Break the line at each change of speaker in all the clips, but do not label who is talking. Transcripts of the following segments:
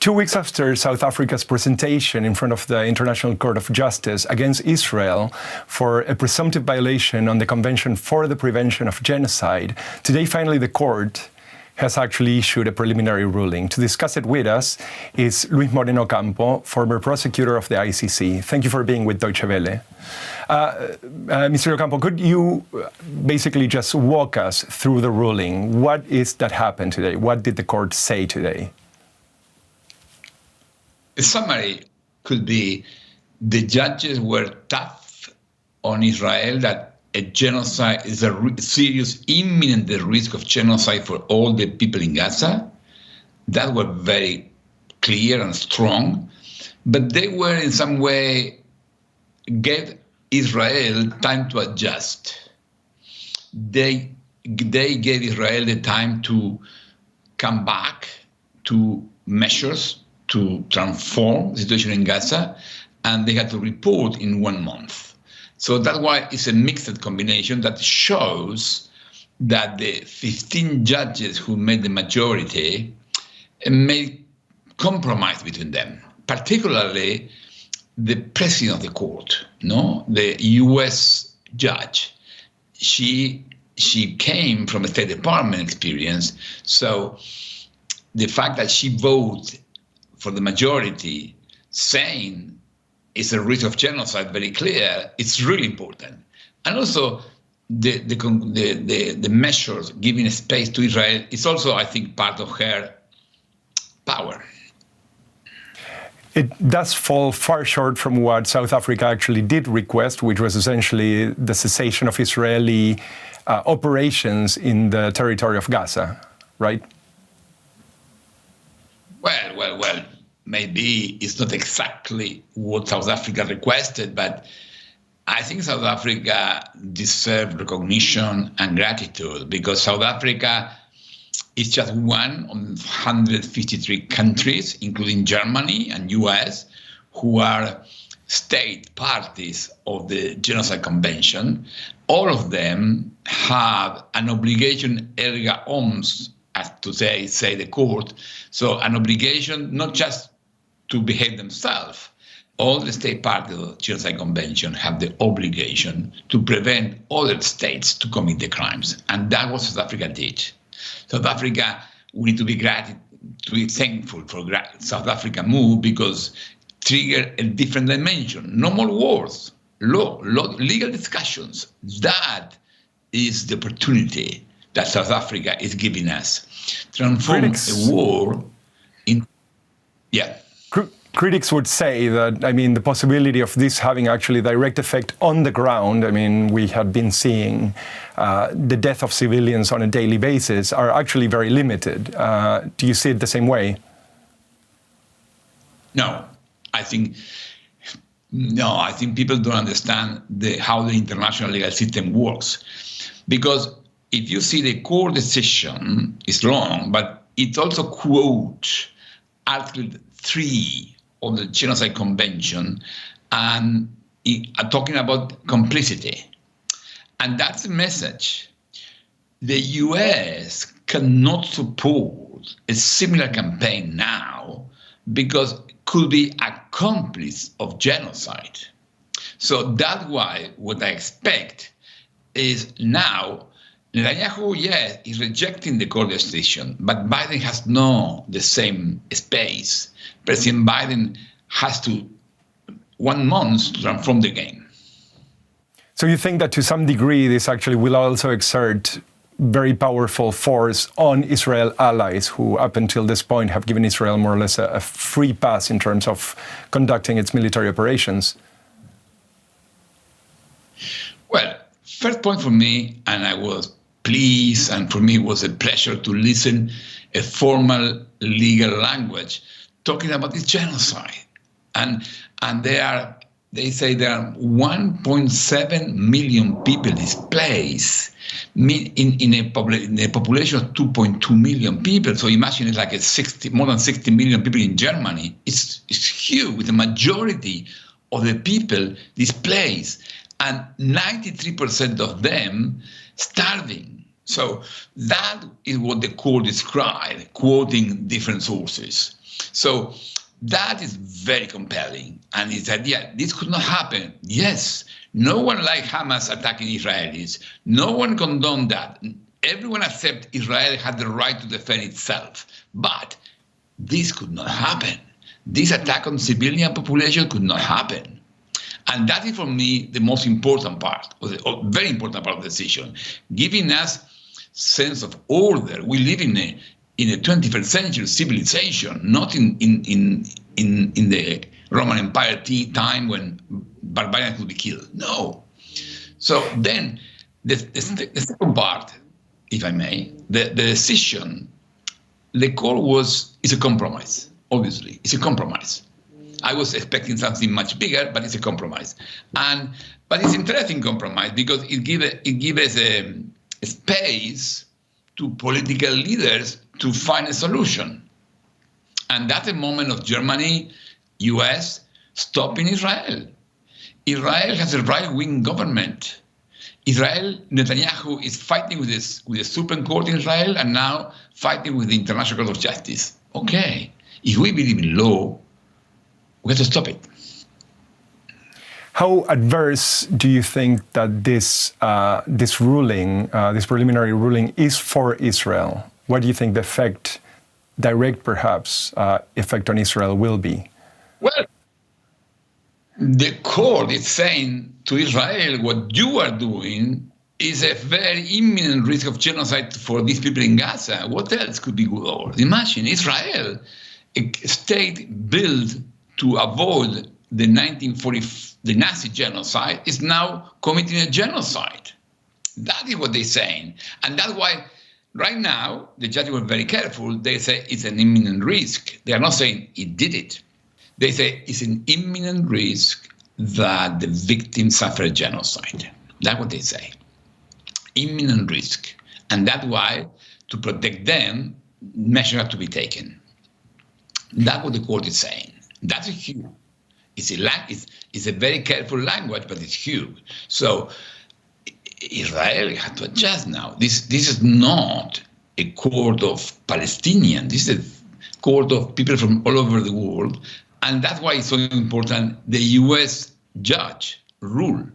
2 weeks after South Africa's presentation in front of the International Court of Justice against Israel for a presumptive violation on the Convention for the Prevention of Genocide, today finally the court has actually issued a preliminary ruling. To discuss it with us is Luis Moreno Ocampo, former prosecutor of the ICC. Thank you for being with Deutsche Welle. Mr. Ocampo, could you basically just walk us through the ruling? What is that happened today? What did the court say today?
The summary could be the judges were tough on Israel that a genocide is a serious, imminent risk of genocide for all the people in Gaza. That were very clear and strong, but they were in some way gave Israel time to adjust. They gave Israel the time to come back to measures to transform the situation in Gaza, and they had to report in 1 month. So that's why it's a mixed combination that shows that the 15 judges who made the majority made compromise between them, particularly the president of the court, the U.S. judge. She came from a State Department experience, so the fact that she voted for the majority, saying it's a risk of genocide, very clear, it's really important. And also the measures giving space to Israel is also, I think, part of her power.
It does fall far short from what South Africa actually did request, which was essentially the cessation of Israeli operations in the territory of Gaza, right?
Well, maybe it's not exactly what South Africa requested, but I think South Africa deserved recognition and gratitude, because South Africa is just one of 153 countries, including Germany and US, who are state parties of the Genocide Convention. All of them have an obligation erga omnes, as to say the court, so an obligation not just to behave themselves. All the state parties of the Genocide Convention have the obligation to prevent other states to commit the crimes, and that's what South Africa did. South Africa, we need to be thankful for South Africa move, because triggered a different dimension. No more wars, legal discussions. That is the opportunity that South Africa is giving us. Transform a war in,
Critics would say that, the possibility of this having actually direct effect on the ground, we had been seeing the death of civilians on a daily basis, are actually very limited. Do you see it the same way?
No, I think people don't understand how the international legal system works. Because if you see the court decision is long, but it also quotes Article 3 of the Genocide Convention, and talking about complicity. And that's the message. The US cannot support a similar campaign now, because it could be accomplice of genocide. So that's why what I expect is now Netanyahu, yes, is rejecting the court decision, but Biden has the same space. President Biden has 1 month to transform the game.
So you think that to some degree this actually will also exert very powerful force on Israel allies who up until this point have given Israel more or less a free pass in terms of conducting its military operations?
Well, first point for me, and I was pleased, and for me it was a pleasure to listen a formal legal language talking about this genocide. And they say there are 1.7 million people displaced in a population of 2.2 million people. So imagine it's like more than 60 million people in Germany. It's huge, with the majority of the people displaced, and 93% of them starving. So that is what the court described, quoting different sources. So that is very compelling. And it's that, yeah, this could not happen. Yes, no one like Hamas attacking Israelis. No one condoned that. Everyone accepts Israel had the right to defend itself. But this could not happen. This attack on civilian population could not happen. And that is, for me, the most important part, or very important part of the decision, giving us sense of order. We live in a 21st century civilization, not in the Roman Empire time when barbarians could be killed. No. So then the second part, if I may, the decision, the call is a compromise. Obviously, it's a compromise. I was expecting something much bigger, but it's a compromise. But it's interesting compromise because it gives us a space to political leaders to find a solution. And that's a moment of Germany, US, stopping Israel. Israel has a right-wing government. Netanyahu is fighting with the Supreme Court in Israel and now fighting with the International Court of Justice. Okay, if we believe in law, we have to stop it.
How adverse do you think that this ruling, this preliminary ruling, is for Israel? What do you think the effect, direct perhaps, effect on Israel will be?
Well, the court is saying to Israel, what you are doing is a very imminent risk of genocide for these people in Gaza. What else could be good over? Imagine Israel, a state built to avoid the Nazi genocide, is now committing a genocide. That is what they're saying. And that's why right now, the judges were very careful. They say it's an imminent risk. They are not saying it did it. They say it's an imminent risk that the victims suffer genocide. That's what they say. Imminent risk. And that's why, to protect them, measures have to be taken. That's what the court is saying. That's huge. It's a very careful language, but it's huge. So Israel had to adjust now. This is not a court of Palestinians. This is a court of people from all over the world. And that's why it's so important the U.S. judge rule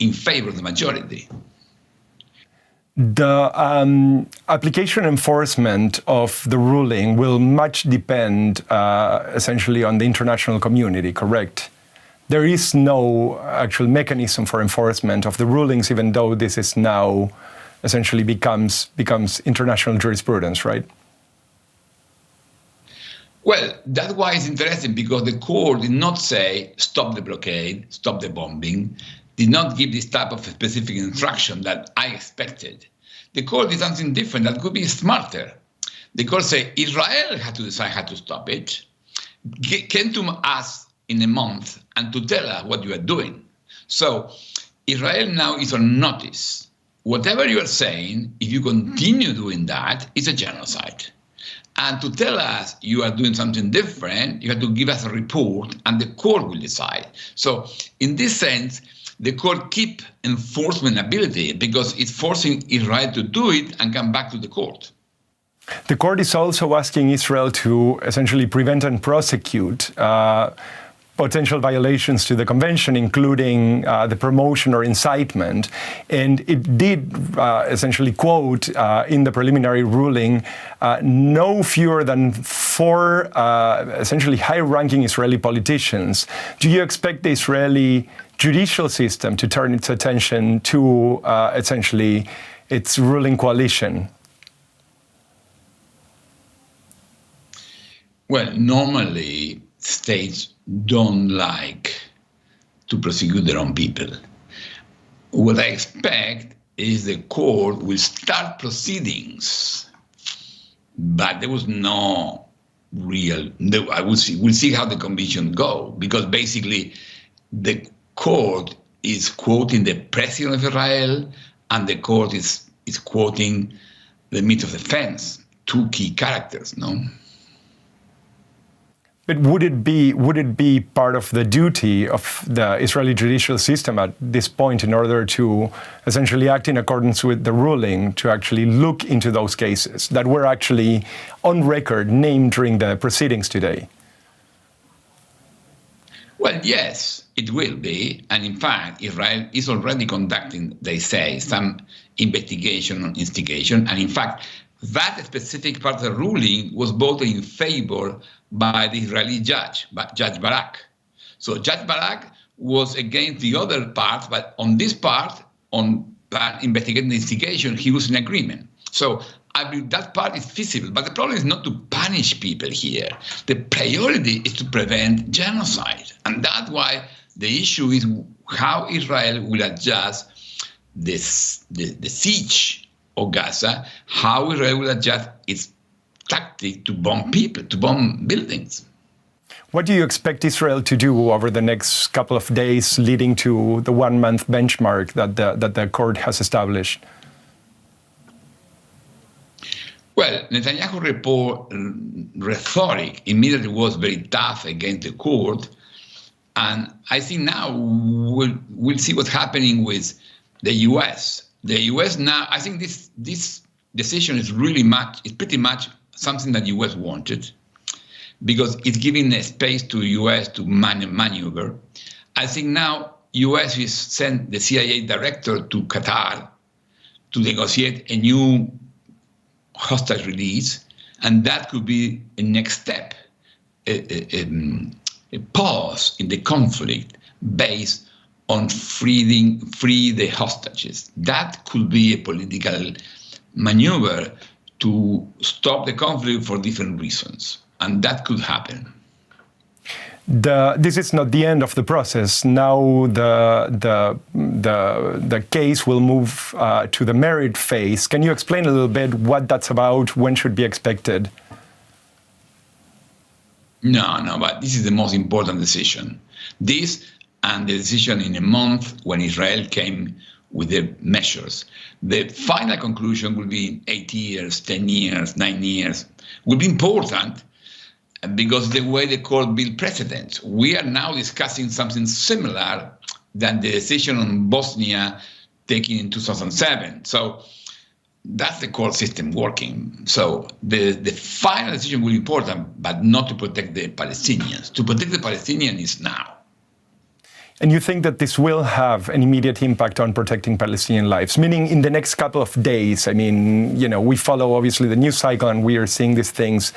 in favor of the majority.
The application enforcement of the ruling will much depend essentially on the international community, correct? There is no actual mechanism for enforcement of the rulings, even though this is now essentially becomes international jurisprudence, right?
Well, that's why it's interesting, because the court did not say, stop the blockade, stop the bombing, did not give this type of specific instruction that I expected. The court did something different that could be smarter. The court said, Israel had to decide how to stop it, came to us in a month and to tell us what you are doing. So Israel now is on notice. Whatever you are saying, if you continue doing that, it's a genocide. And to tell us you are doing something different, you have to give us a report and the court will decide. So in this sense, the court keep enforcement ability because it's forcing Israel to do it and come back to the court.
The court is also asking Israel to essentially prevent and prosecute potential violations to the convention, including the promotion or incitement. And it did essentially quote in the preliminary ruling no fewer than 4 essentially high-ranking Israeli politicians. Do you expect the Israeli judicial system to turn its attention to essentially its ruling coalition?
Well, normally states don't like to prosecute their own people. What I expect is the court will start proceedings, but there was no real, we'll see how the conviction go, because basically the court is quoting the president of Israel and the court is quoting the Minister of Defense, 2 key characters, no?
But would it be part of the duty of the Israeli judicial system at this point, in order to essentially act in accordance with the ruling, to actually look into those cases that were actually on record, named during the proceedings today?
Well, yes, it will be. And in fact, Israel is already conducting, they say, some investigation on instigation. And in fact, that specific part of the ruling was voted in favor by the Israeli judge, Judge Barak. So Judge Barak was against the other part, but on this part, on investigating the instigation, he was in agreement. So I believe that part is feasible, but the problem is not to punish people here. The priority is to prevent genocide. And that's why the issue is how Israel will adjust the siege of Gaza, how Israel will adjust its tactic to bomb people, to bomb buildings.
What do you expect Israel to do over the next couple of days leading to the 1 month benchmark that the court has established?
Well, Netanyahu's rhetoric immediately was very tough against the court. And I think now we'll see what's happening with the U.S. The U.S. now, I think this decision is pretty much something that the U.S. wanted, because it's giving a space to the U.S. to maneuver. I think now U.S. is sent the CIA director to Qatar to negotiate a new hostage release, and that could be a next step, a pause in the conflict based on free the hostages. That could be a political maneuver to stop the conflict for different reasons, and that could happen.
This is not the end of the process. Now the case will move to the merit phase. Can you explain a little bit what that's about? When should be expected?
No, but this is the most important decision. This and the decision in a month when Israel came with the measures. The final conclusion will be 8 years, 10 years, 9 years. Will be important because the way the court built precedents. We are now discussing something similar than the decision on Bosnia taken in 2007. So that's the court system working. So the final decision will be important, but not to protect the Palestinians. To protect the Palestinians is now.
And you think that this will have an immediate impact on protecting Palestinian lives? Meaning in the next couple of days, I mean, we follow obviously the news cycle and we are seeing these things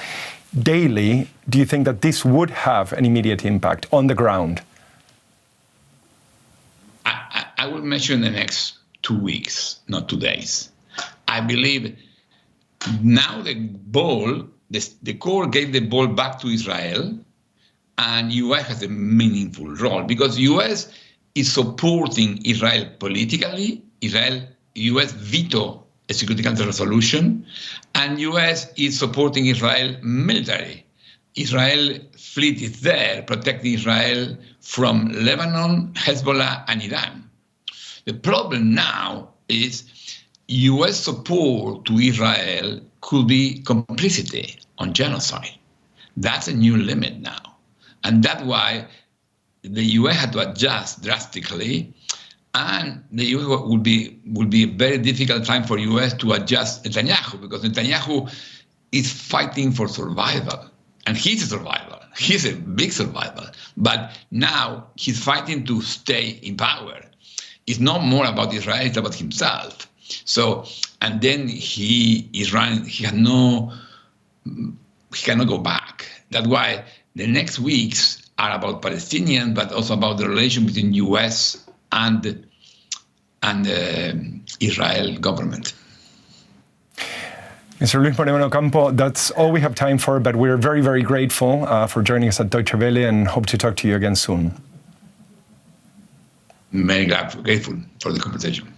daily. Do you think that this would have an immediate impact on the ground?
I will measure in the next 2 weeks, not 2 days. I believe now the court gave the ball back to Israel, and U.S. has a meaningful role because U.S. is supporting Israel politically. U.S. veto a Security Council resolution, and U.S. is supporting Israel military. Israel fleet is there, protecting Israel from Lebanon, Hezbollah, and Iran. The problem now is U.S. support to Israel could be complicity on genocide. That's a new limit now. And that's why the U.S. had to adjust drastically, and the U.S. will be a very difficult time for U.S. to adjust Netanyahu, because Netanyahu is fighting for survival, and he's a survivor. He's a big survivor, but now he's fighting to stay in power. It's not more about Israel; it's about himself. So, and then he is running. He cannot go back. That's why the next weeks are about Palestinians, but also about the relation between U.S. and Israel government.
Mr. Luis Moreno Ocampo, that's all we have time for, but we're very, very grateful for joining us at Deutsche Welle and hope to talk to you again soon.
Very grateful for the conversation.